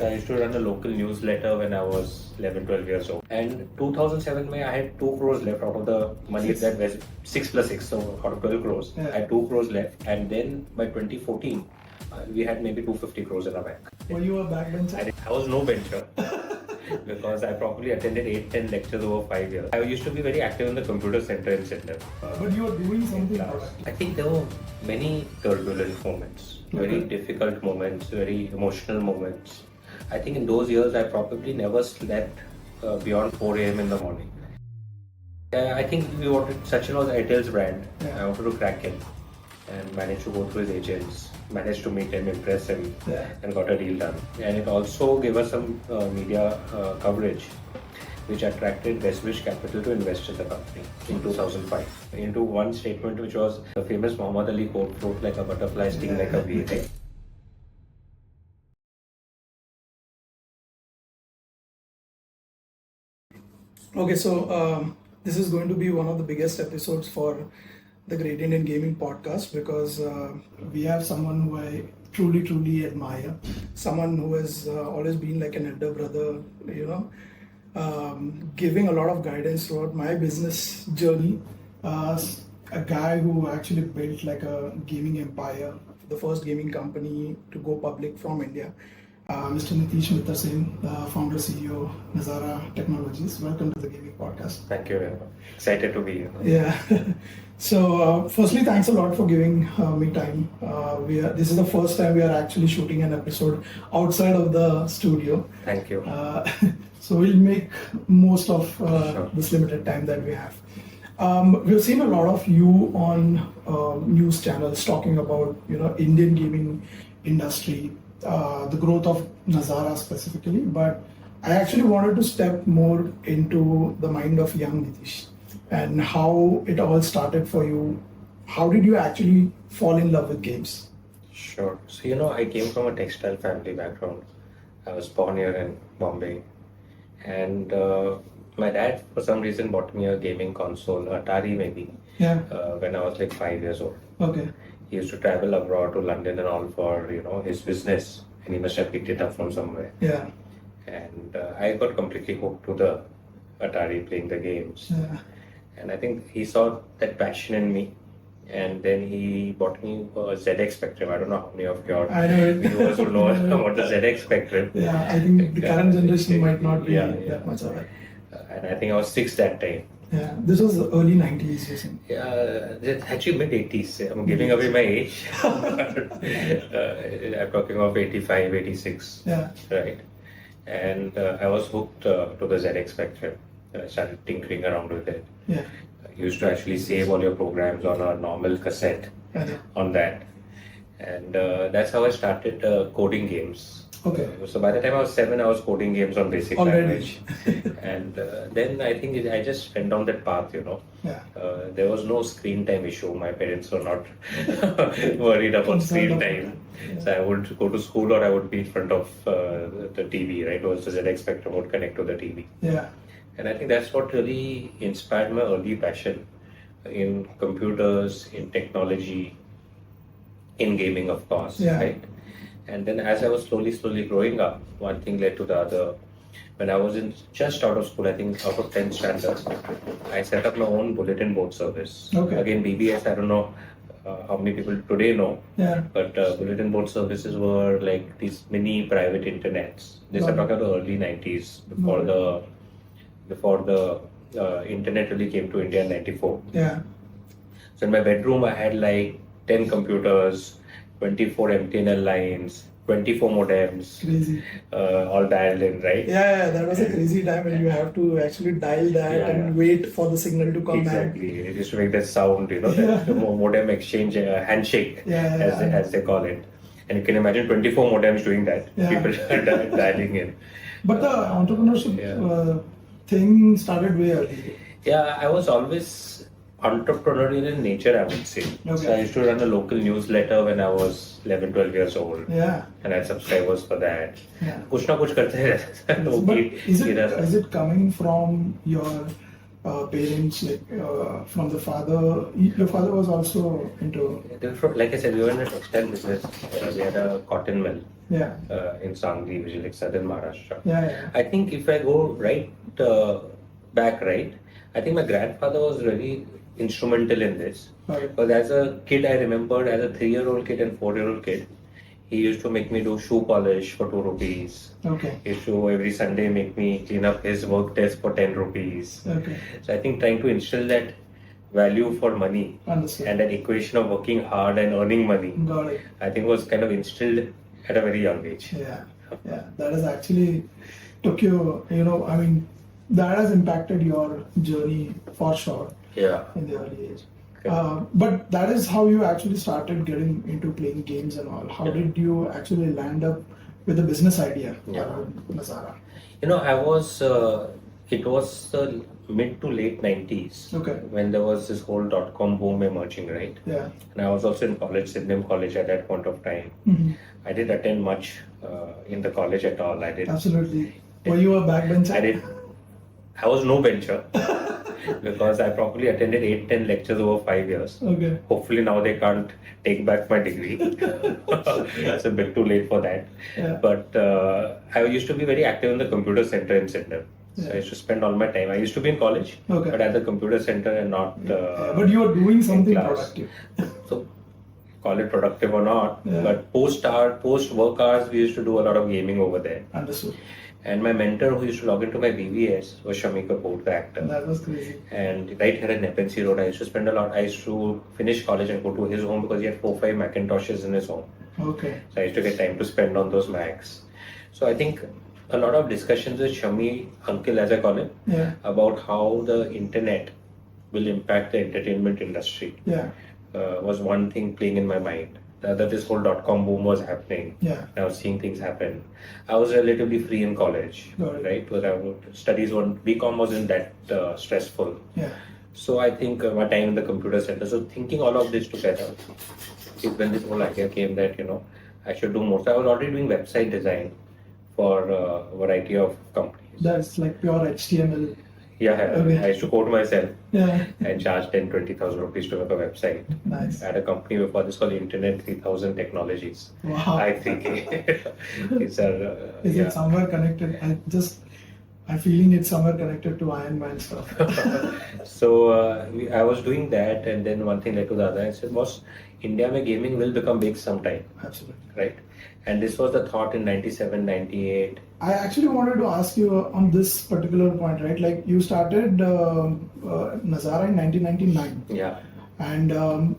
I used to run a local newsletter when I was 11, 12 years old. And 2007, I had 2 crores left out of the money that was 6 plus 6, so out of 12 crores. Yeah. I had 2 crores left. And then by 2014, we had maybe 250 crores in our bank. Were you a backbencher? I was no bencher because I probably attended 8-10 lectures over 5 years. I used to be very active in the computer center in Sydney. But you were doing something about it. I think there were many turbulent moments, very difficult moments, very emotional moments. I think in those years I probably never slept beyond 4 a.m. in the morning. I think Sachin was Airtel's brand. Yeah. I wanted to crack him and managed to go through his agents, managed to meet him, impress him, and got a deal done. And it also gave us some media coverage, which attracted Westbridge Capital to invest in the company in 2005. Into one statement, which was the famous Muhammad Ali quote, "Float like a butterfly, sting like a bee." Right? Okay, so this is going to be one of the biggest episodes for the Great Indian Gaming Podcast because we have someone who I truly admire, someone who has always been like an elder brother, giving a lot of guidance throughout my business journey. A guy who actually built like a gaming empire, the first gaming company to go public from India. Mr. Nitish Mittersain, founder CEO of Nazara Technologies. Welcome to the Gaming Podcast. Thank you very much. Excited to be here. Yeah. So, firstly, thanks a lot for giving me time. This is the first time we are actually shooting an episode outside of the studio. Thank you. So we'll make most of this limited time that we have. We've seen a lot of you on news channels talking about Indian gaming industry. The growth of Nazara specifically, but I actually wanted to step more into the mind of young Nitish and how it all started for you. How did you actually fall in love with games? Sure. So, I came from a textile family background. I was born here in Bombay. And my dad, for some reason, bought me a gaming console, Atari maybe, when I was like 5 years old. Okay. He used to travel abroad to London and all for, his business. And he must have picked it up from somewhere. Yeah. And I got completely hooked to the Atari, playing the games. Yeah. And I think he saw that passion in me. And then he bought me a ZX Spectrum. I don't know how many of your viewers will know about the ZX Spectrum. Yeah, I think the current generation might not be that much of it. And I think I was 6 that time. Yeah, this was the early 90s, you think? Yeah, actually mid 80s. I'm giving away my age. I'm talking of 85, 86. Yeah. Right. And I was hooked to the ZX Spectrum. I started tinkering around with it. Yeah. You used to actually save all your programs on a normal cassette on that. And that's how I started coding games. Okay. So by the time I was 7, I was coding games on basic language. And then I think I just went down that path, Yeah. There was no screen time issue. My parents were not worried about screen time. Yeah. So I would go to school or I would be in front of the TV, right? Or the ZX Spectrum would connect to the TV. Yeah. And I think that's what really inspired my early passion in computers, in technology, in gaming, of course, right? And then as I was slowly growing up, one thing led to the other. When I was just out of school, I think out of 10th standard, I set up my own bulletin board service. Okay. Again, BBS, I don't know how many people today know, but bulletin board services were like these mini private internets. This I'm talking about the early 90s, before the internet really came to India in 94. Yeah. So in my bedroom, I had like 10 computers, 24 MTNL lines, 24 modems, Crazy. All dialed in, right? Yeah, that was a crazy time when you have to actually dial that and wait for the signal to come back. Exactly. It used to make that sound, that the modem exchange, handshake, as they call it. And you can imagine 24 modems doing that. People dialing in. But the entrepreneurship thing started way early. Yeah, I was always entrepreneurial in nature, I would say. Okay. So I used to run a local newsletter when I was 11, 12 years old. Yeah. And I had subscribers for that. Yeah. कुछ ना कुछ करते रहते थे. But is it coming from your parents, like from the father? Your father was also into. Like I said, we were in a textile business. We had a cotton mill. Yeah. In Sangli, which is like southern Maharashtra. Yeah. I think if I go back, I think my grandfather was really instrumental in this. Right. Because as a kid, I remembered as a 3-year-old kid and 4-year-old kid, he used to make me do shoe polish for 2 rupees. Okay. He used to every Sunday make me clean up his work desk for 10 rupees. Okay. So I think trying to instill that value for money. Understood. And that equation of working hard and earning money, Got it. I think was kind of instilled at a very young age. Yeah. That has actually took you, I mean, that has impacted your journey for sure. Yeah. In the early age. Okay. But that is how you actually started getting into playing games and all. How did you actually land up with a business idea around Nazara? It was the mid to late 90s. Okay. When there was this whole .com boom emerging, right? Yeah. And I was also in college, Sydney College at that point of time. Mm-hmm. I didn't attend much in the college at all. Absolutely. Were you a backbencher? I was no bencher because I probably attended 8-10 lectures over 5 years. Okay. Hopefully now they can't take back my degree. It's a bit too late for that. Yeah. But I used to be very active in the computer center in Sydney. So I used to spend all my time. I used to be in college, but at the computer center and not. But you were doing something productive. So call it productive or not, but post work hours, we used to do a lot of gaming over there. Understood. And my mentor who used to log into my BVS was Shami Kapoor, the actor. That was crazy. And right here at Nepean Sea Road, I used to spend a lot. I used to finish college and go to his home because he had 4-5 Macintoshes in his home. Okay. So I used to get time to spend on those Macs. So I think a lot of discussions with Shami, uncle as I call him, about how the internet will impact the entertainment industry was one thing playing in my mind. The other, this whole .com boom was happening. I was seeing things happen. I was relatively free in college, right? Because studies BCom wasn't that stressful. So I think my time in the computer center. So thinking all of this together is when this whole idea came that I should do more. So I was already doing website design for a variety of companies. That's like pure HTML. I used to code myself and charge 10-20,000 rupees to make a website. Nice. I had a company before this called Internet 3000 Technologies. Wow. I think Is it somewhere connected? I'm feeling it's somewhere connected to Iron Man stuff. So I was doing that, and then one thing led to the other. I said, boss, India mein gaming will become big sometime. Absolutely. Right? And this was the thought in 97, 98. I actually wanted to ask you on this particular point, right? Like you started Nazara in 1999. Yeah. And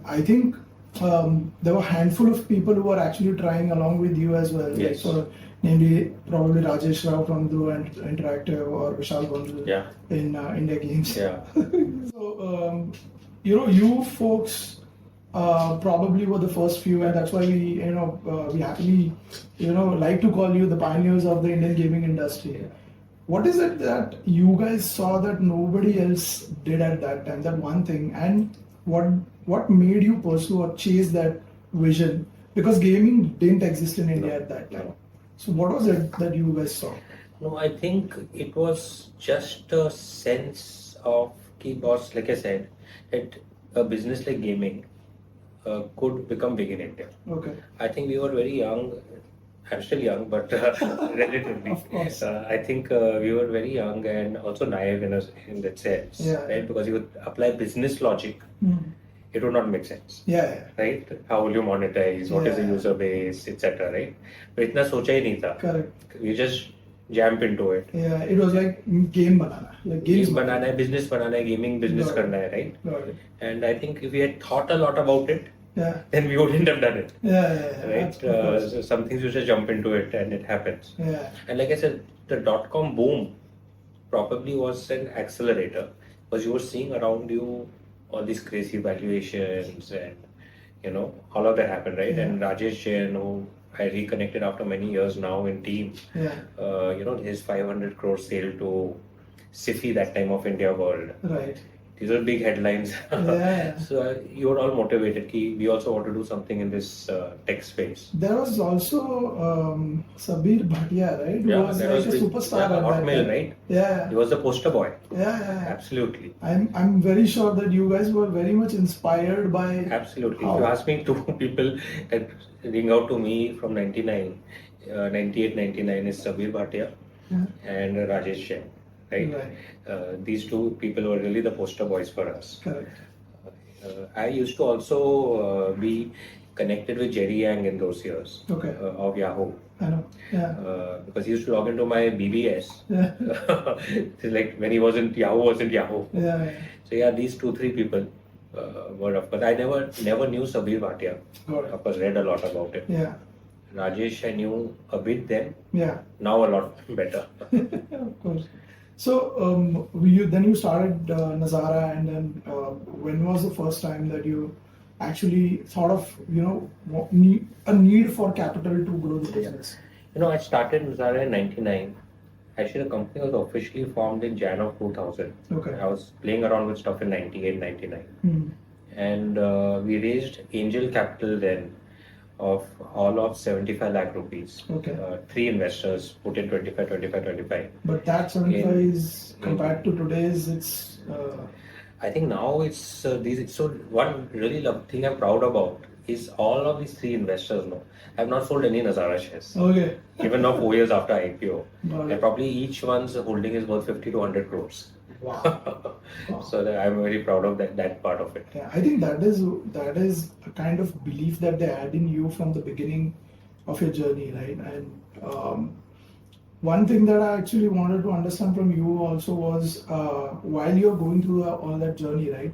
I think there were a handful of people who were actually trying along with you as well. Yes. Like, namely, probably Rajesh Rao from Do Interactive or Vishal Gondal in India Games. Yeah. So, you folks probably were the first few, and that's why we happily, like to call you the pioneers of the Indian gaming industry. What is it that you guys saw that nobody else did at that time? That one thing, and what made you pursue or chase that vision? Because gaming didn't exist in India at that time. So what was it that you guys saw? No, I think it was just a sense of key boss, like I said, that a business like gaming could become big in India. Okay. I think we were very young. I'm still young, but relatively. Of course. I think we were very young and also naive in that sense, right? Because you would apply business logic, it would not make sense. Right? How will you monetize? What is the user base, etc. Right? But itna socha hi nahi tha. Correct. We just jump into it. Yeah, it was like game banana, like games banana hai, business banana hai, gaming business karna hai, right? Got it. And I think if we had thought a lot about it, then we wouldn't have done it. Right? So some things you just jump into it and it happens. And like I said, the .com boom probably was an accelerator because you were seeing around you all these crazy valuations and all of that happened, right? And Rajesh Jain, who I reconnected after many years now in team, his 500 crore sale to SIFI that time of India World. Right. these are big headlines. Yeah. So you were all motivated. We also want to do something in this tech space. There was also Sabir Bhatia, right? Who was like a superstar at that Hotmail, time. right? Yeah. He was the poster boy. Yeah. Absolutely. I'm very sure that you guys were very much inspired by. Absolutely. If you ask me, two people that ring out to me from 99, 98, 99 is Sabir Bhatia and Rajesh Jain. Right? These two people were really the poster boys for us. Correct. I used to also be connected with Jerry Yang in those years of Yahoo. I know. Yeah. Because he used to log into my BBS. Yeah. Like when he wasn't Yahoo. Yeah. So yeah, these 2-3 people were of course. I never knew Sabir Bhatia. Of course, read a lot about it. Yeah. Rajesh, I knew a bit then. Yeah. Now a lot better. Of course. So you started Nazara, and then when was the first time that you actually thought of a need for capital to grow the business? I started Nazara in 99. Actually, the company was officially formed in Jan of 2000. I was playing around with stuff in 98, 99. And we raised angel capital then of all of 75 lakh rupees. 3 investors put in 25. But that 75 is compared to today's, it's. I think now it's these. So one really thing I'm proud about is all of these 3 investors now have not sold any Nazara shares. Even now 4 years after IPO, and probably each one's holding is worth 50 to 100 crores. Wow. So I'm very proud of that part of it. Yeah, I think that is a kind of belief that they had in you from the beginning of your journey, right? And one thing that I actually wanted to understand from you also was while you're going through all that journey, right?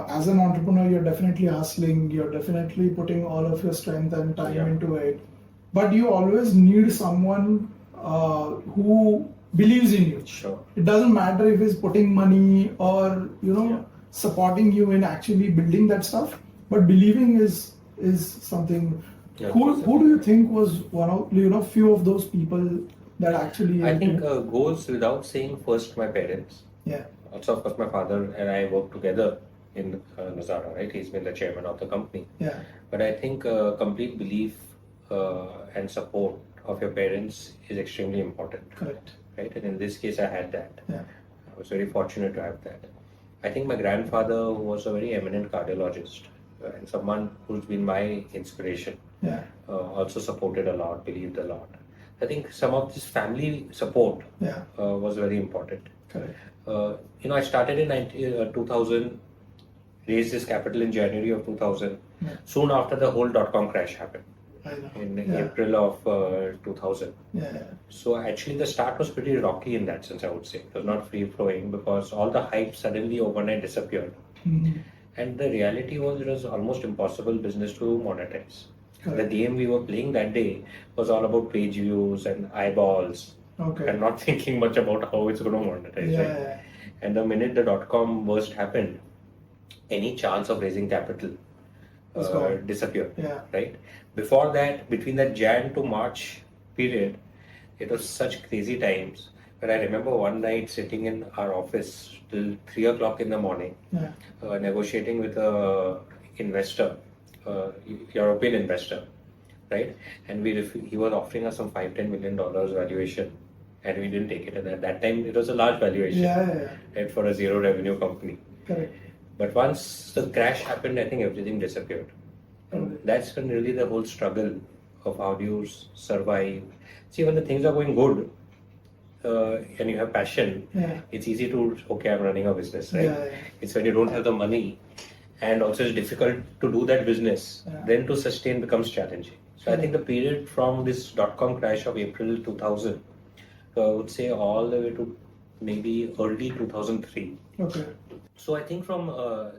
As an entrepreneur, you're definitely hustling, you're definitely putting all of your strength and time into it, but you always need someone who believes in you. Sure. It doesn't matter if he's putting money or supporting you in actually building that stuff, but believing is something. Who do you think was one of few of those people that actually? I think goes without saying. First, my parents. Yeah. Also, of course, my father and I work together in Nazara. Right, he's been the chairman of the company. Yeah. But I think complete belief and support of your parents is extremely important. Correct. Right, and in this case, I had that. Yeah. I was very fortunate to have that. I think my grandfather was a very eminent cardiologist and someone who's been my inspiration. Yeah. Also supported a lot, believed a lot. I think some of this family support was very important. Correct. I started in 2000, raised this capital in January of 2000. Yeah. Soon after the whole dot-com crash happened. In April of 2000. Yeah. So actually the start was pretty rocky in that sense, I would say. It was not free flowing because all the hype suddenly overnight disappeared. And the reality was it was almost impossible business to monetize. The game we were playing that day was all about page views and eyeballs and not thinking much about how it's going to monetize. Right? And the minute the dot-com burst happened, any chance of raising capital disappeared. Right? Before that, between that Jan to March period, it was such crazy times. But I remember one night sitting in our office till 3 o'clock in the morning, negotiating with a investor, European investor, right? And he was offering us some $5-10 million valuation, and we didn't take it. And at that time, it was a large valuation, right, for a zero revenue company. Correct. But once the crash happened, I think everything disappeared. And that's when really the whole struggle of how do you survive. See, when the things are going good and you have passion, it's easy to, I'm running a business, right? It's when you don't have the money and also it's difficult to do that business, then to sustain becomes challenging. So I think the period from this dot-com crash of April 2000, I would say all the way to maybe early 2003. So I think from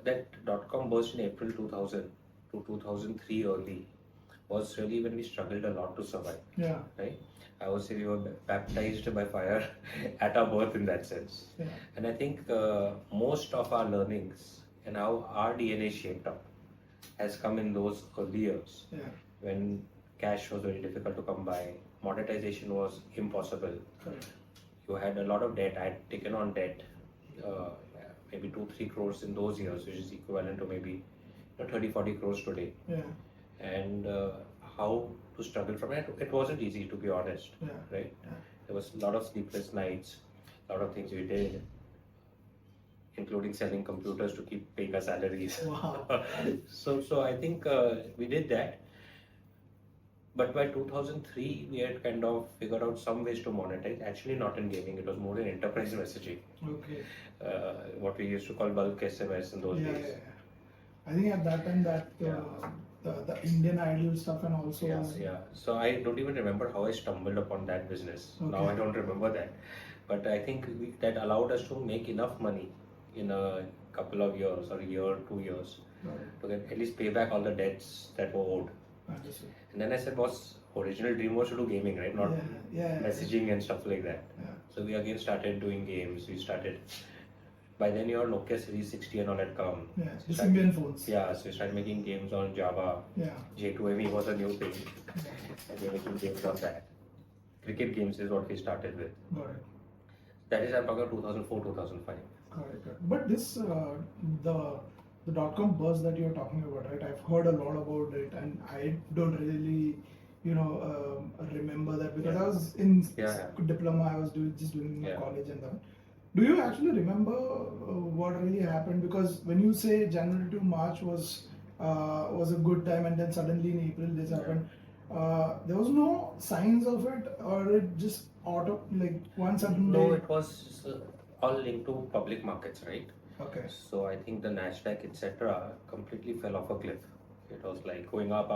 that dot-com burst in April 2000 to 2003 early was really when we struggled a lot to survive. Right? I would say we were baptized by fire at our birth in that sense. And I think most of our learnings and how our DNA shaped up has come in those early years when cash was very difficult to come by, monetization was impossible. You had a lot of debt. I had taken on debt maybe 2-3 crores in those years, which is equivalent to maybe 30-40 crores today. Yeah. And how to struggle from it. It wasn't easy, to be honest. Yeah. Right? Yeah. There was a lot of sleepless nights, a lot of things we did, including selling computers to keep paying our salaries. Wow. So I think we did that. But by 2003, we had kind of figured out some ways to monetize. Actually, not in gaming, it was more in enterprise messaging. Okay. What we used to call bulk SMS in those days. Yeah. I think at that time that the Indian Idol stuff and also. Yeah. So I don't even remember how I stumbled upon that business. Okay. Now I don't remember that. But I think that allowed us to make enough money in a couple of years or a year, 2 years to get, at least pay back all the debts that were owed. Understood. And then I said, boss, original dream was to do gaming, right? Not messaging and stuff like that. Yeah. So we again started doing games. We started, by then your Nokia Series 60 and all had come. Yeah, the Symbian phones. Yeah, so we started making games on Java. Yeah. J2ME was a new thing. And we were making games on that. Cricket games is what we started with. Got it. That is, I'm talking about 2004, 2005. Got it. But this, the dot-com buzz that you're talking about, right? I've heard a lot about it, and I don't really, remember that because I was in diploma. I was doing my college and that. Do you actually remember what really happened? Because when you say January to March was a good time, and then suddenly in April this happened, there was no signs of it, or it just one sudden. No, it was all linked to public markets, right? Okay. So I think the Nasdaq, etc., completely fell off a cliff. It was like going up,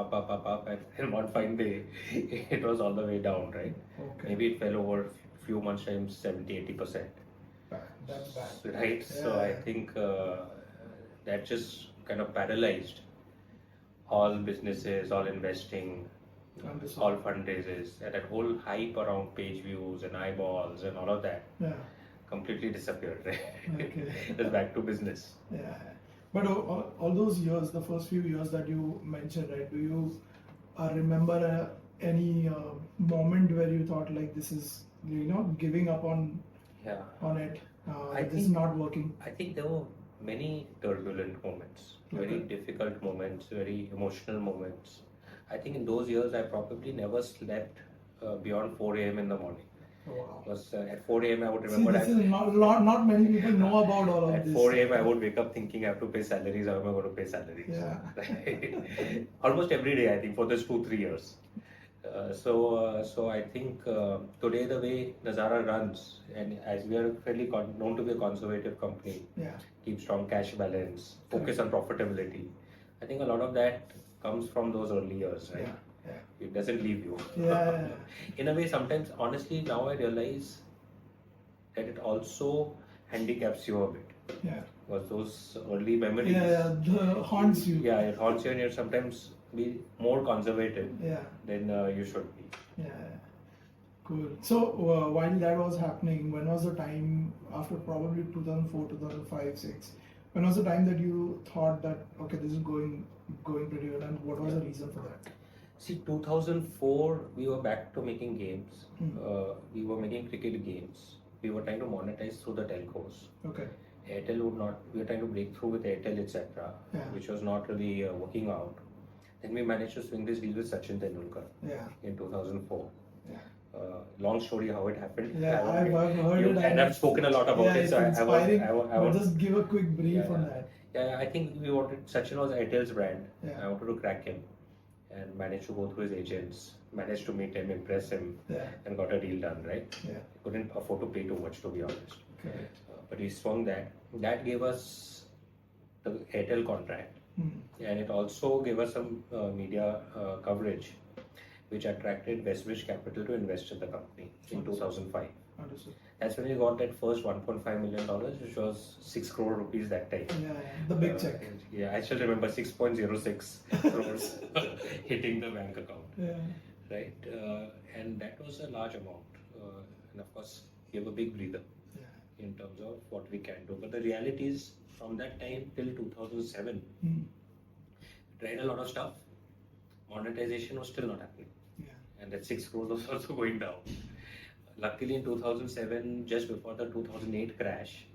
and one fine day, it was all the way down, right? Okay. Maybe it fell over a few months times 70-80%. That's bad. Right? Yeah. So I think that just kind of paralyzed all businesses, all investing, all fundraisers, and that whole hype around page views and eyeballs and all of that. Yeah. Completely disappeared, right? Okay. It's back to business. Yeah. But all those years, the first few years that you mentioned, right? Do you remember any moment where you thought like this is, giving up on it? This is not working. I think there were many turbulent moments, very difficult moments, very emotional moments. I think in those years I probably never slept beyond 4 a.m. in the morning. Wow. Because at 4 a.m. I would remember this is not many people know about all of this. At 4 a.m. I would wake up thinking I have to pay salaries. How am I going to pay salaries? Yeah. Almost every day, I think, for those 2-3 years. So I think today the way Nazara runs, and as we are fairly known to be a conservative company, keep strong cash balance, focus on profitability. I think a lot of that comes from those early years, right? Yeah. It doesn't leave you. Yeah. In a way, sometimes, honestly, now I realize that it also handicaps you a bit. Yeah. Because those early memories. Haunts you. Yeah, it haunts you, and you sometimes be more conservative than you should be. Yeah. Cool. So while that was happening, when was the time after probably 2004, 2005, 6? When was the time that you thought that okay, this is going pretty well, and what was the reason for that? See, 2004, we were back to making games. We were making cricket games. We were trying to monetize through the telcos. Okay. Airtel would not. We were trying to break through with Airtel, etc., which was not really working out. Then we managed to swing this deal with Sachin Tendulkar in 2004. Yeah. Long story how it happened. Yeah, I've heard it. And I've spoken a lot about it. So I want just give a quick brief on that. Yeah, I think Sachin was Airtel's brand. I wanted to crack him and managed to go through his agents, managed to meet him, impress him, and got a deal done, right? Yeah. Couldn't afford to pay too much, to be honest. Correct. But we swung that. That gave us the Airtel contract. And it also gave us some media coverage, which attracted Westbridge Capital to invest in the company in 2005. Understood. That's when we got that first $1.5 million, which was 6 crore rupees that time. Yeah, the big check. Yeah, I still remember 6.06 crores hitting the bank account. Yeah. Right? And that was a large amount. And of course, gave a big breather in terms of what we can do. But the reality is, from that time till 2007, we tried a lot of stuff. Monetization was still not happening. Yeah. And that 6 crores was also going down. Luckily in 2007, just before the 2008 crash,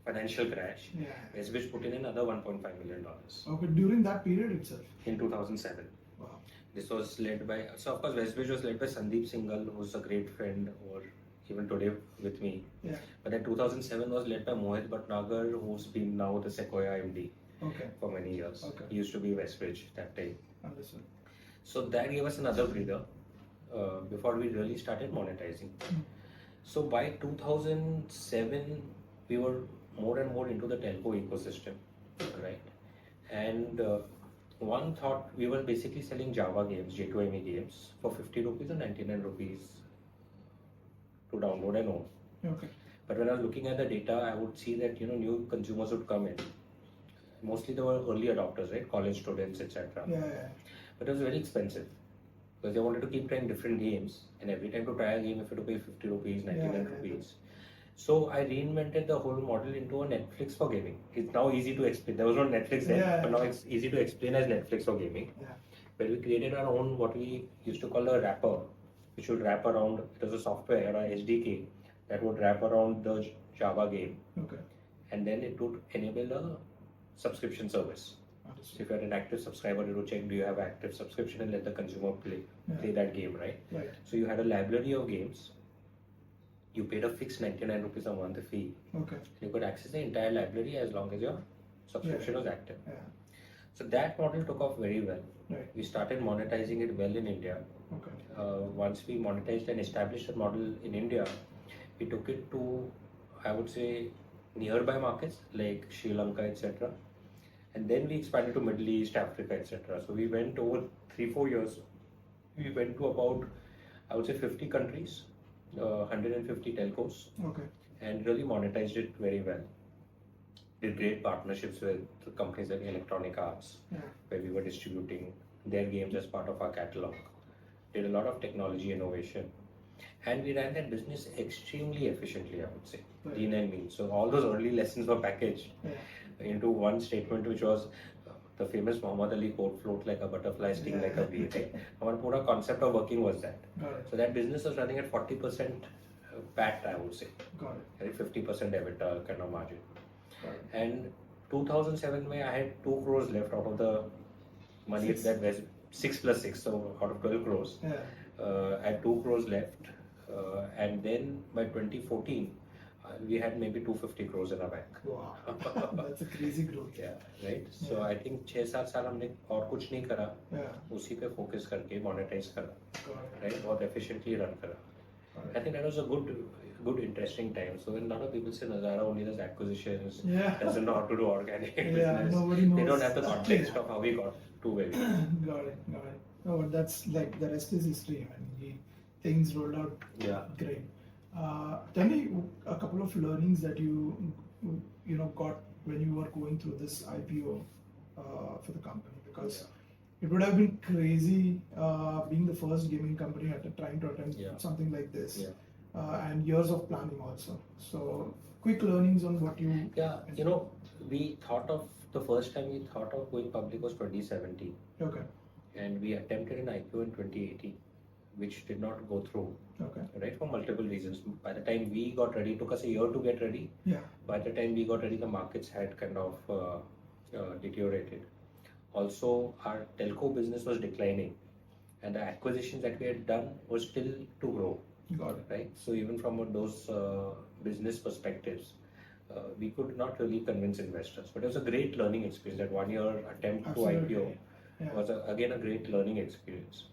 financial crash, Westbridge put in another $1.5 million. Okay, during that period itself? In 2007. Wow. This was led by, so of course Westbridge was led by Sandeep Singhal, who's a great friend, or even today with me. Yeah. But then 2007 was led by Mohit Bhatnagar, who's been now the Sequoia MD for many years. Okay. He used to be Westbridge that time. Understood. So that gave us another breather before we really started monetizing. So by 2007, we were more and more into the telco ecosystem, right? And one thought, we were basically selling Java games, J2ME games, for 50 rupees or 99 rupees to download and own. Okay. But when I was looking at the data, I would see that new consumers would come in. Mostly they were early adopters, right? College students, etc. Yeah. But it was very expensive because they wanted to keep trying different games, and every time to try a game, if you had to pay 50 rupees, 99 rupees. So I reinvented the whole model into a Netflix for gaming. It's now easy to explain. There was no Netflix then, but now it's easy to explain as Netflix for gaming. Yeah. Where we created our own, what we used to call a wrapper, which would wrap around, it was a software or a SDK that would wrap around the Java game. Okay. And then it would enable a subscription service. So if you're an active subscriber, you would check, do you have active subscription, and let the consumer play that game, right? So you had a library of games. You paid a fixed 99 rupees a month fee. Okay. You could access the entire library as long as your subscription was active. Yeah. So that model took off very well. Right. We started monetizing it well in India. Okay. Once we monetized and established the model in India, we took it to, I would say, nearby markets like Sri Lanka, etc. And then we expanded to Middle East, Africa, etc. So we went over 3-4 years. We went to about, I would say, 50 countries, 150 telcos, and really monetized it very well. Did great partnerships with companies like Electronic Arts, where we were distributing their games as part of our catalog. Did a lot of technology innovation. And we ran that business extremely efficiently, I would say, lean and mean. So all those early lessons were packaged into one statement, which was the famous Muhammad Ali quote, float like a butterfly, sting like a bee. Right? Our whole concept of working was that. So that business was running at 40% PAT, I would say. Got it. 50% EBITDA kind of margin. And 2007, I had 2 crores left out of the money that was 6 plus 6, so out of 12 crores. I had 2 crores left. And then by 2014, we had maybe 250 crores in our bank. Wow, that's a crazy growth. Yeah, right. So I think 6-7 साल हमने और कुछ नहीं करा, उसी पे focus करके monetize करा, right? बहुत efficiently run करा. I think that was a good interesting time. So when a lot of people say Nazara only does acquisitions, doesn't know how to do organic business, nobody knows. They don't have the context of how we got to where we are. Got it. No, but that's like the rest is history. I mean, things rolled out great. Tell me a couple of learnings that you got when you were going through this IPO for the company, because it would have been crazy being the first gaming company trying to attempt something like this, and years of planning also. So quick learnings on what you we thought of the first time we thought of going public was 2017. Okay. And we attempted an IPO in 2018, which did not go through. Okay. Right, for multiple reasons. By the time we got ready, it took us a year to get ready. By the time we got ready, the markets had kind of deteriorated. Also, our telco business was declining, and the acquisitions that we had done were still to grow. Got it. Right. So even from those business perspectives, we could not really convince investors. But it was a great learning experience. That 1 year attempt to IPO was again a great learning experience.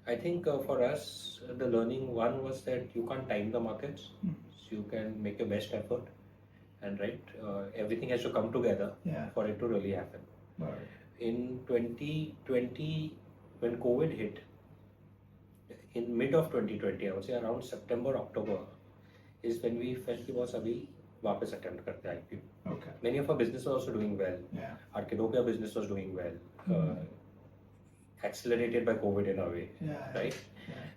I think for us, the learning one was that you can't time the markets, so you can make your best effort, and everything has to come together for it to really happen. Right. In 2020, when COVID hit, in mid of 2020, I would say around September, October, is when we felt कि was अभी वापस attempt करते हैं IPO. Okay. Many of our business was also doing well. Our Kidopia business was doing well. Accelerated by COVID in a way, right?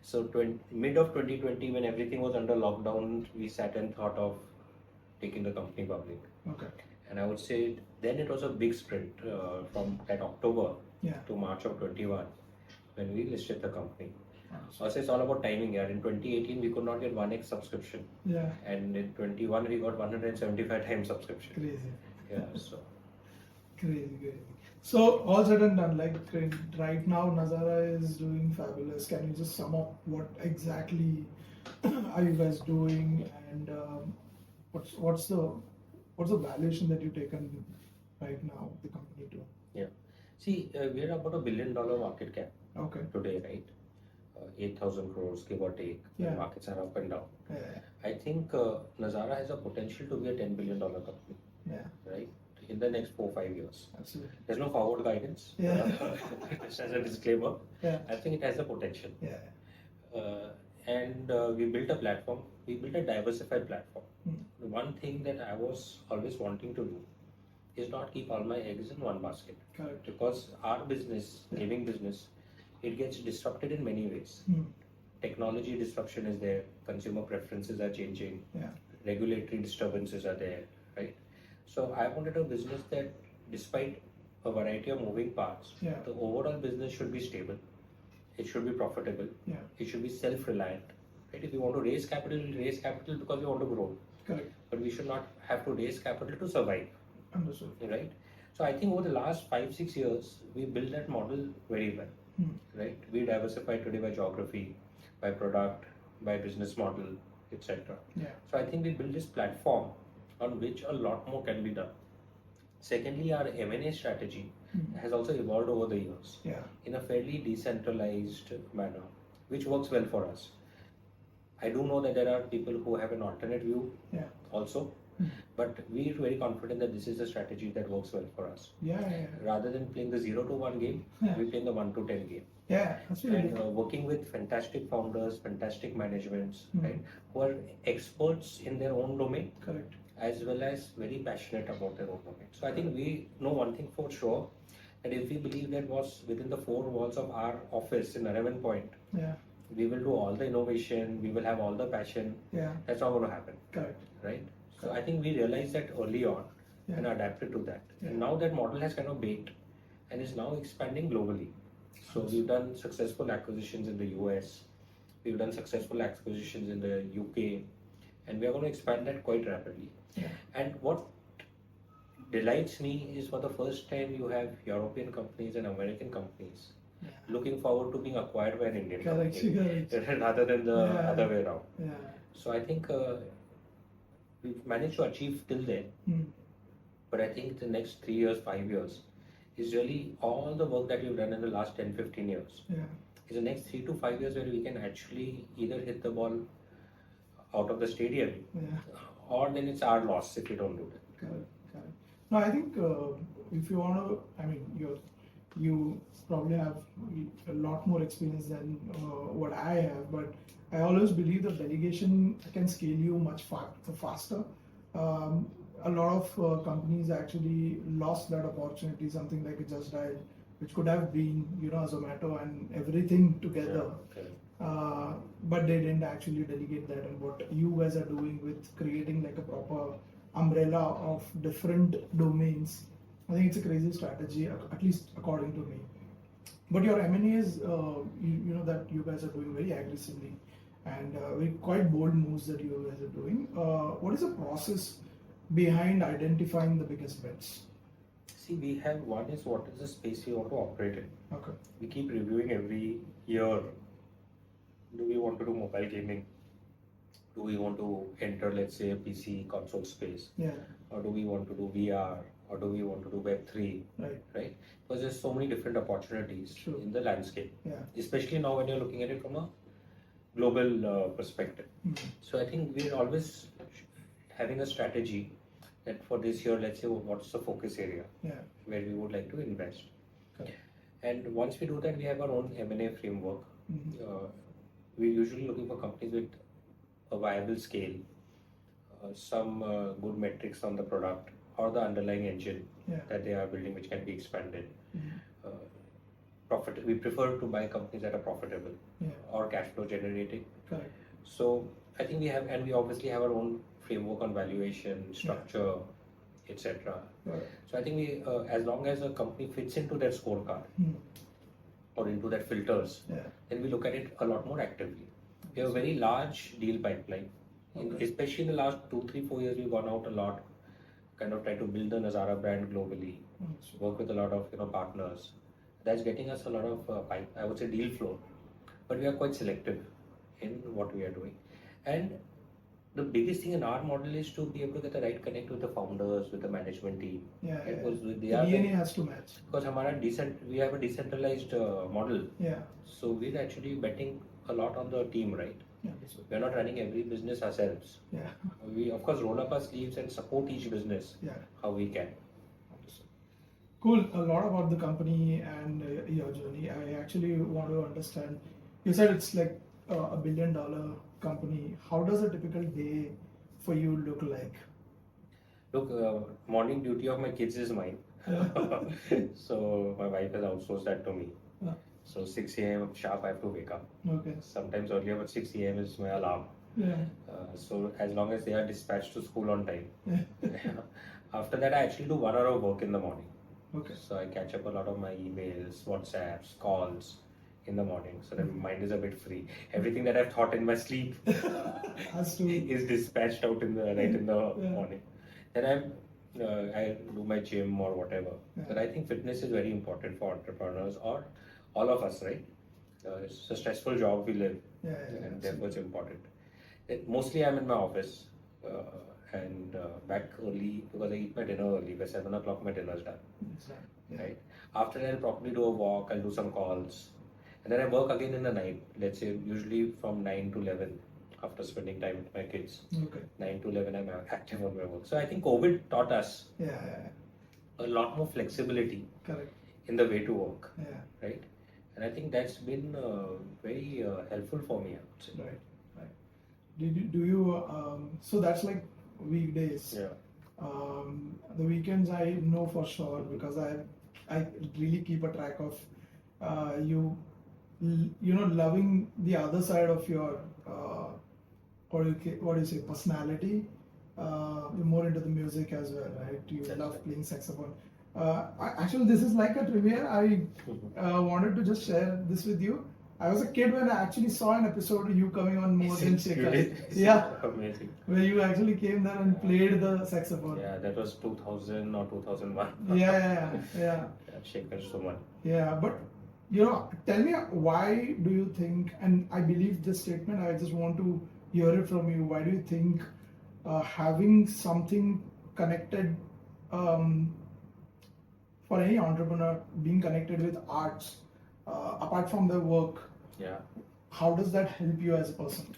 So mid of 2020, when everything was under lockdown, we sat and thought of taking the company public. Okay. And I would say then it was a big sprint from that October to March of 21 when we listed the company. Also, it's all about timing. Yeah, in 2018 we could not get 1x subscription. Yeah. And in 21 we got 175 times subscription. Crazy. Yeah. So. Crazy. So all said and done, like right now Nazara is doing fabulous. Can you just sum up what exactly are you guys doing, and what's the valuation that you've taken right now the company to? Yeah. See, we're about $1 billion market cap. Okay. Today, right? 8,000 crores, give or take. Yeah. Markets are up and down. Yeah. I think Nazara has a potential to be a $10 billion company. Yeah. Right? In the next 4-5 years. Absolutely. There's no forward guidance. Yeah. Just as a disclaimer. Yeah. I think it has the potential. Yeah. And we built a platform. We built a diversified platform. The one thing that I was always wanting to do is not keep all my eggs in one basket. Correct. Because our business, gaming business, it gets disrupted in many ways. Technology disruption is there. Consumer preferences are changing. Yeah. Regulatory disturbances are there. Right. So I wanted a business that, despite a variety of moving parts, yeah. the overall business should be stable. It should be profitable. Yeah. It should be self-reliant. Right? If we want to raise capital, we'll raise capital because we want to grow. Correct. But we should not have to raise capital to survive. Understood. Right? So I think over the last 5-6 years, we built that model very well. Right? We diversified today by geography, by product, by business model, etc. Yeah. So I think we built this platform on which a lot more can be done. Secondly, our M&A strategy has also evolved over the years in a fairly decentralized manner, which works well for us. I do know that there are people who have an alternate view also, but we are very confident that this is a strategy that works well for us. Rather than playing the 0 to 1 game, we play the 1 to 10 game. And working with fantastic founders, fantastic managements, right, who are experts in their own domain. Correct. As well as very passionate about their own domain. So I think we know one thing for sure, that if we believe that was within the 4 walls of our office in Aravind Point, we will do all the innovation, we will have all the passion. That's not going to happen. Correct. Right? So I think we realized that early on and adapted to that. And now that model has kind of baked and is now expanding globally. So we've done successful acquisitions in the US, we've done successful acquisitions in the UK, and we are going to expand that quite rapidly. And what delights me is, for the first time, you have European companies and American companies looking forward to being acquired by an Indian company rather than the other way around. So I think we've managed to achieve till then. But I think the next 3 years, 5 years is really all the work that we've done in the last 10-15 years. Is the next 3 to 5 years where we can actually either hit the ball out of the stadium, or then it's our loss if we don't do that. Correct. No, I think if you want to, I mean, you probably have a lot more experience than what I have, but I always believe that delegation can scale you much faster. A lot of companies actually lost that opportunity, something like a Just Dial, which could have been, a Zomato and everything together. But they didn't actually delegate that. And what you guys are doing with creating like a proper umbrella of different domains, I think it's a crazy strategy, at least according to me. But your M&A is, that you guys are doing very aggressively, and very quite bold moves that you guys are doing. What is the process behind identifying the biggest bets? See, we have one is what is the space we want to operate in. Okay. We keep reviewing every year. Do we want to do mobile gaming? Do we want to enter, let's say, a PC console space? Or do we want to do VR? Or do we want to do Web3? Right? Because there's so many different opportunities in the landscape. Especially now when you're looking at it from a global perspective. So I think we're always having a strategy that for this year, let's say, what's the focus area where we would like to invest. And once we do that, we have our own M&A framework. We're usually looking for companies with a viable scale, some good metrics on the product or the underlying engine that they are building, which can be expanded. We prefer to buy companies that are profitable or cash flow generating. So I think we obviously have our own framework on valuation, structure, etc. So I think we, as long as a company fits into that scorecard, or into that filters, then we look at it a lot more actively. We have a very large deal pipeline. Especially in the last 2, 3, 4 years, we've gone out a lot, kind of try to build the Nazara brand globally, work with a lot of partners. That's getting us a lot of I would say deal flow, but we are quite selective in what we are doing. And the biggest thing in our model is to be able to get the right connect with the founders, with the management team. Because the DNA has to match. Because we have a decentralized model. Yeah. So we're actually betting a lot on the team, right? Yeah. We're not running every business ourselves. Yeah. We of course roll up our sleeves and support each business how we can. Cool. A lot about the company and your journey. I actually want to understand. You said it's like a $1 billion company. How does a typical day for you look like? Look, morning duty of my kids is mine. So my wife has outsourced that to me. So 6 a.m. sharp I have to wake up. Okay. Sometimes earlier, but 6 a.m. is my alarm. Yeah. So as long as they are dispatched to school on time. After that, I actually do 1 hour of work in the morning. Okay. So I catch up a lot of my emails, WhatsApps, calls in the morning. So that my mind is a bit free. Everything that I've thought in my sleep is dispatched out in the morning. Then I do my gym or whatever. But I think fitness is very important for entrepreneurs or all of us, right? It's a stressful job we live, and therefore it's important. Mostly I'm in my office and back early because I eat my dinner early. By 7 o'clock my dinner's done. Right? After that I'll probably do a walk, I'll do some calls. And then I work again in the night, let's say usually from 9 to 11 after spending time with my kids. 9 to 11 I'm active on my work. So I think COVID taught us a lot more flexibility in the way to work. Right? And I think that's been very helpful for me, I would say. Right. Do you, so that's like weekdays. The weekends I know for sure because I really keep a track of loving the other side of your what do you say, personality. You're more into the music as well, right? You love playing saxophone. Actually, this is like a trivia. I wanted to just share this with you. I was a kid when I actually saw an episode of you coming on More Than Shakers. Yeah. Amazing. Where you actually came there and played the saxophone. Yeah, that was 2000 or 2001. Yeah. Shakers so much. Yeah, but tell me, why do you think, and I believe this statement, I just want to hear it from you. Why do you think having something connected for any entrepreneur, being connected with arts, apart from their work, how does that help you as a person?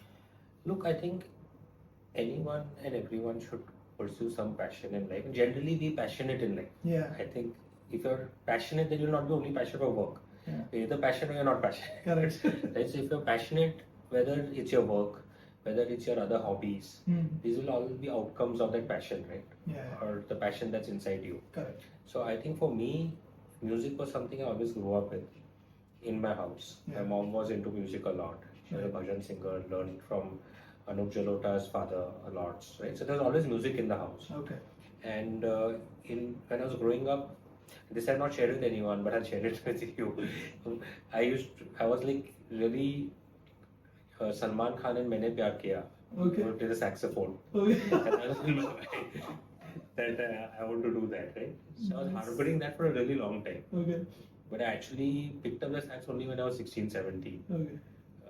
Look, I think anyone and everyone should pursue some passion in life. Generally, be passionate in life. I think if you're passionate, then you'll not be only passionate for work. You're either passionate or you're not passionate. Correct. Right? So if you're passionate, whether it's your work, whether it's your other hobbies, these will all be outcomes of that passion, right? Or the passion that's inside you. Correct. So I think for me, music was something I always grew up with in my house. My mom was into music a lot. She was a bhajan singer, learned from Anup Jalota's father a lot, right? So there's always music in the house. And when I was growing up, this I've not shared with anyone, but I'll share it with you. I was like really Salman Khan in Maine Pyar Kiya. To play the saxophone. That I want to do that, right? So I was harboring that for a really long time. But I actually picked up the sax only when I was 16, 17.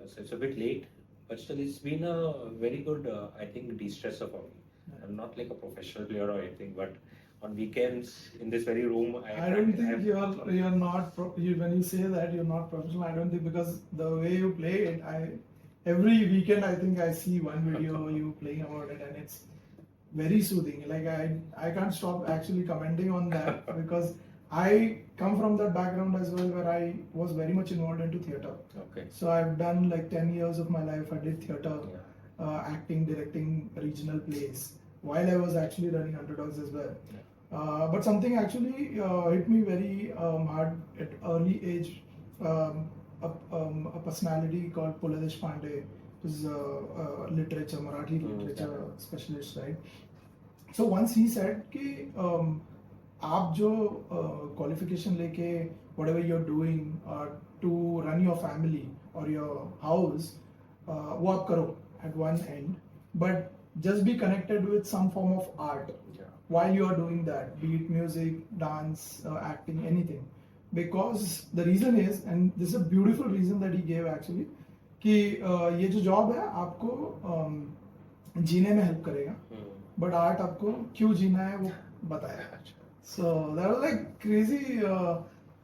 So it's a bit late, but still it's been a very good, I think, de-stressor for me. I'm not like a professional player or anything, but on weekends in this very room, I don't think you're not, when you say that you're not professional, I don't think, because the way you play it, every weekend I think I see one video you playing about it and it's very soothing. Like I can't stop actually commenting on that because I come from that background as well, where I was very much involved into theatre. So I've done like 10 years of my life. I did theatre, acting, directing regional plays while I was actually running Underdogs as well. But something actually hit me very hard at early age. A personality called Puladesh Pandey, who's a literature, Marathi literature specialist, right? So once he said कि आप जो qualification लेके whatever you're doing, to run your family or your house, work karo at one end, but just be connected with some form of art while you are doing that, be it music, dance, acting, anything. Because the reason is, and this is a beautiful reason that he gave actually, कि ये जो job है आपको जीने में help करेगा, but art आपको क्यों जीना है वो बताएगा. So that was like crazy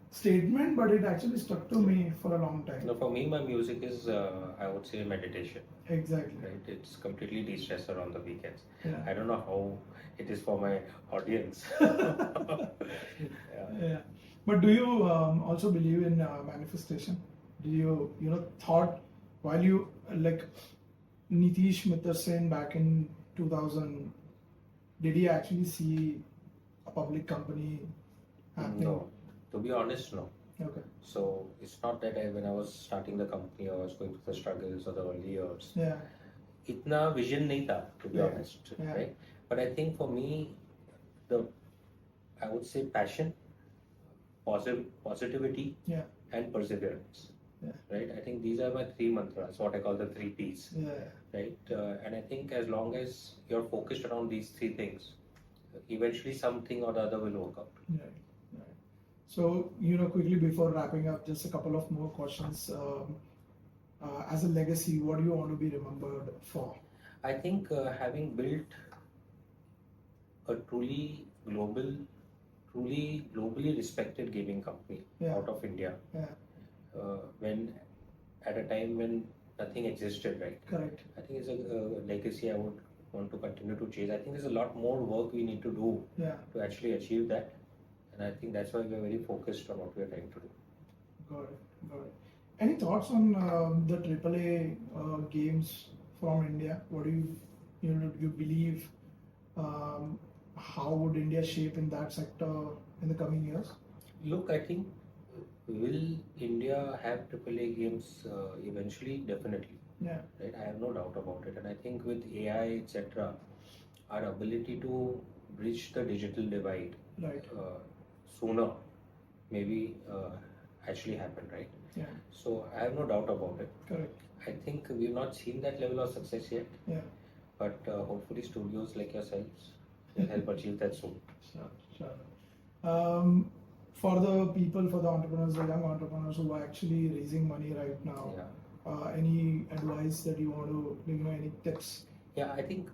statement, but it actually stuck to me for a long time. No, for me, my music is, I would say, meditation. Exactly. Right? It's completely de-stressor on the weekends. Yeah. I don't know how it is for my audience. Yeah. But do you also believe in manifestation? Do you thought while you like Nitish Mittersain back in 2000, did he actually see a public company happening? No, to be honest, no. Okay. So it's not that when I was starting the company, I was going through the struggles of the early years. Yeah. Itna vision nahi tha, to be honest, Yeah. right? But I think for me, I would say passion, positivity, and perseverance. Yeah. Right? I think these are my three mantras, what I call the three P's. Yeah. Right? And I think as long as you're focused around these three things, eventually something or the other will work out. Right. So, quickly before wrapping up, just a couple of more questions. As a legacy, what do you want to be remembered for? I think having built a truly globally respected gaming company out of India, when at a time when nothing existed, right? Correct. I think it's a legacy I would want to continue to chase. I think there's a lot more work we need to do to actually achieve that, and I think that's why we're very focused on what we're trying to do. Got it. Any thoughts on the AAA games from India? What do you believe? How would India shape in that sector in the coming years? Look, I think will India have AAA games eventually? Definitely. Yeah. Right. I have no doubt about it, and I think with AI, etc., our ability to bridge the digital divide sooner maybe actually happen, right? Yeah. So I have no doubt about it. Correct. I think we've not seen that level of success yet. Yeah. But hopefully studios like yourselves will help achieve that soon. Sure. For the people, for the entrepreneurs, the young entrepreneurs who are actually raising money right now, any advice that you want to, any tips? Yeah, I think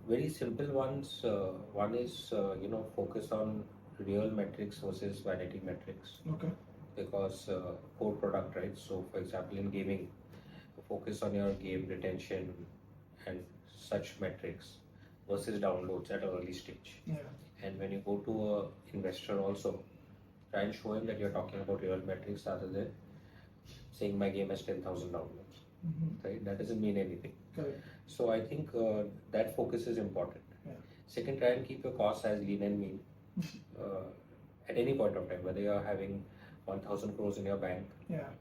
very simple ones. One is, focus on real metrics versus vanity metrics. Okay. Because core product, right? So, for example, in gaming, focus on your game retention and such metrics versus downloads at an early stage. Yeah. And when you go to an investor also, try and show him that you're talking about real metrics rather than saying my game has 10,000 downloads. Mm-hmm. Right? That doesn't mean anything. Correct. So I think that focus is important. Yeah. Second, try and keep your costs as lean and mean at any point of time, whether you're having 1,000 crores in your bank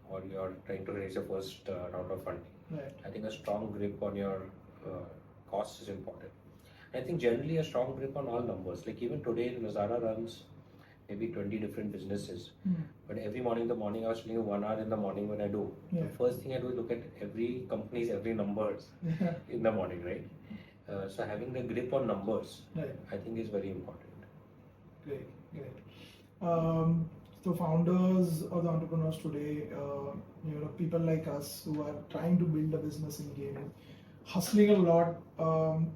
or you're trying to raise your first round of funding. Right. I think a strong grip on your costs is important. I think generally a strong grip on all numbers. Like even today, Nazara runs maybe 20 different businesses. But every morning in the morning, I was telling you 1 hour in the morning when I do. The first thing I do is look at every company's every numbers in the morning, right? So having the grip on numbers, I think is very important. Great. So founders or the entrepreneurs today, people like us who are trying to build a business in gaming, hustling a lot, and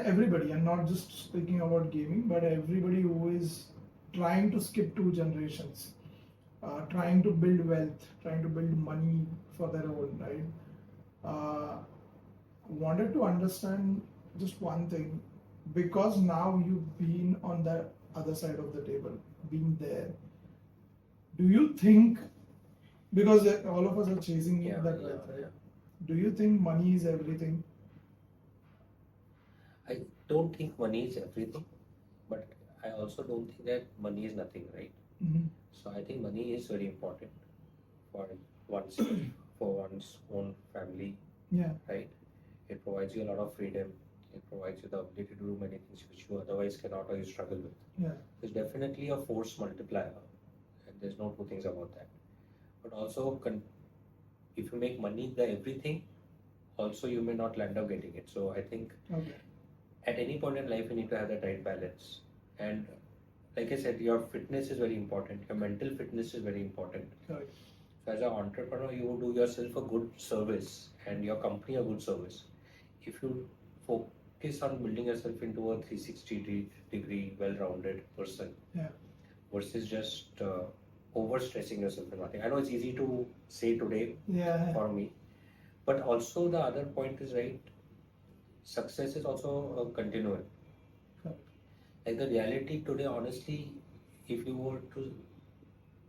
everybody, and not just speaking about gaming, but everybody who is trying to skip 2 generations, trying to build wealth, trying to build money for their own, right? Wanted to understand just one thing, because now you've been on the other side of the table, being there. Do you think, because all of us are chasing that wealth, right? Do you think money is everything? I don't think money is everything, but I also don't think that money is nothing, right? Mm-hmm. So I think money is very important for one's own family, right? It provides you a lot of freedom. It provides you the ability to do many things which you otherwise cannot or you struggle with. It's definitely a force multiplier, and there's no two things about that. but also if you make money the everything, also you may not land up getting it. So I think at any point in life you need to have that right balance. And like I said, your fitness is very important. Your mental fitness is very important. So as an entrepreneur, you do yourself a good service and your company a good service. If you focus on building yourself into a 360-degree well-rounded person, versus just over-stressing yourself in nothing. I know it's easy to say today for me, but also the other point is right. Success is also a continuum. Like the reality today, honestly, if you were to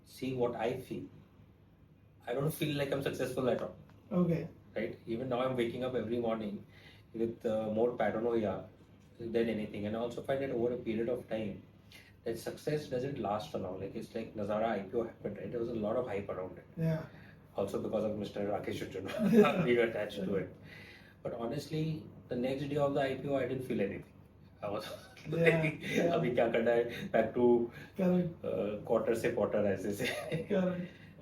see what I feel, I don't feel like I'm successful at all. Right? Even now I'm waking up every morning with more paranoia than anything. And I also find that over a period of time, that success doesn't last for long. Like it's like Nazara IPO happened, right? There was a lot of hype around it. Also because of Mr. Rakesh Uchun being attached to it. But honestly, the next day of the IPO, I didn't feel anything. I was like, अभी क्या करना है? Back to quarter se quarter, as they say.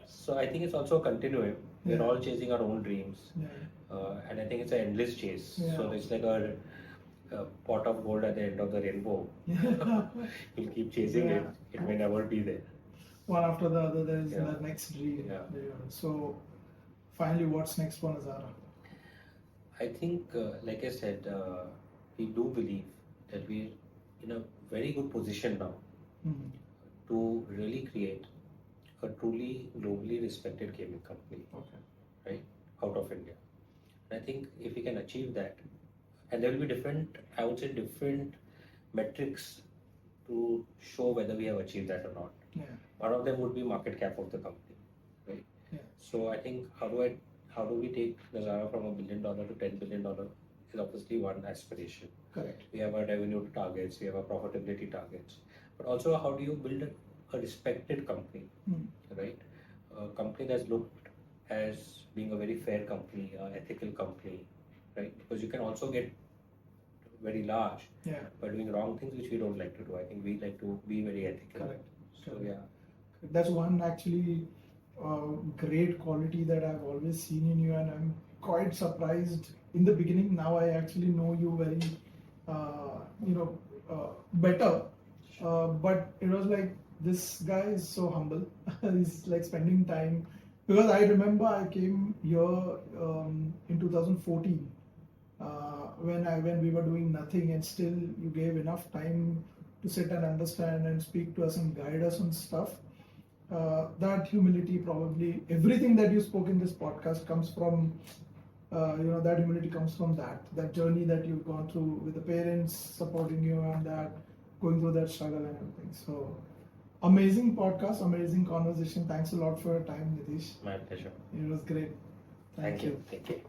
So I think it's also a continuum. We're all chasing our own dreams, and I think it's an endless chase. So it's like a pot of gold at the end of the rainbow. You'll keep chasing it. It may never be there. One after the other, there's the next dream. So finally, what's next for Nazara? I think, like I said, we do believe that we're in a very good position now to really create a truly globally respected gaming company, right, out of India. And I think if we can achieve that, and there will be different, I would say, different metrics to show whether we have achieved that or not. One of them would be market cap of the company, right? So I think how do we take Nazara from $1 billion to $10 billion is obviously one aspiration. Correct. We have our revenue targets, we have our profitability targets, but also how do you build a respected company, right? A company that's looked as being a very fair company, an ethical company, right? Because you can also get very large by doing wrong things, which we don't like to do. I think we like to be very ethical. Correct. So that's one actually great quality that I've always seen in you, and I'm quite surprised in the beginning. Now I actually know you very, better. But it was like, this guy is so humble. He's like spending time, because I remember I came here in 2014 when we were doing nothing, and still you gave enough time to sit and understand and speak to us and guide us on stuff. That humility, probably everything that you spoke in this podcast comes from that humility comes from that journey that you've gone through with the parents supporting you, and that going through that struggle and everything. So amazing podcast, amazing conversation. Thanks a lot for your time, Nitish. My pleasure. It was great. Thank you. Thank you.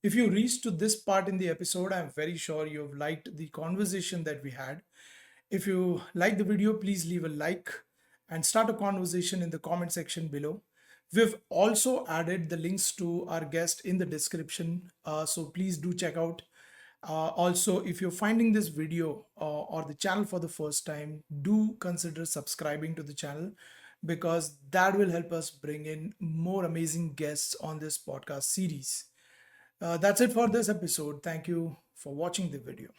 If you reached to this part in the episode, I'm very sure you've liked the conversation that we had. If you like the video, please leave a like and start a conversation in the comment section below. We've also added the links to our guest in the description, so please do check out. Also, if you're finding this video or the channel for the first time, do consider subscribing to the channel, because that will help us bring in more amazing guests on this podcast series. That's it for this episode. Thank you for watching the video.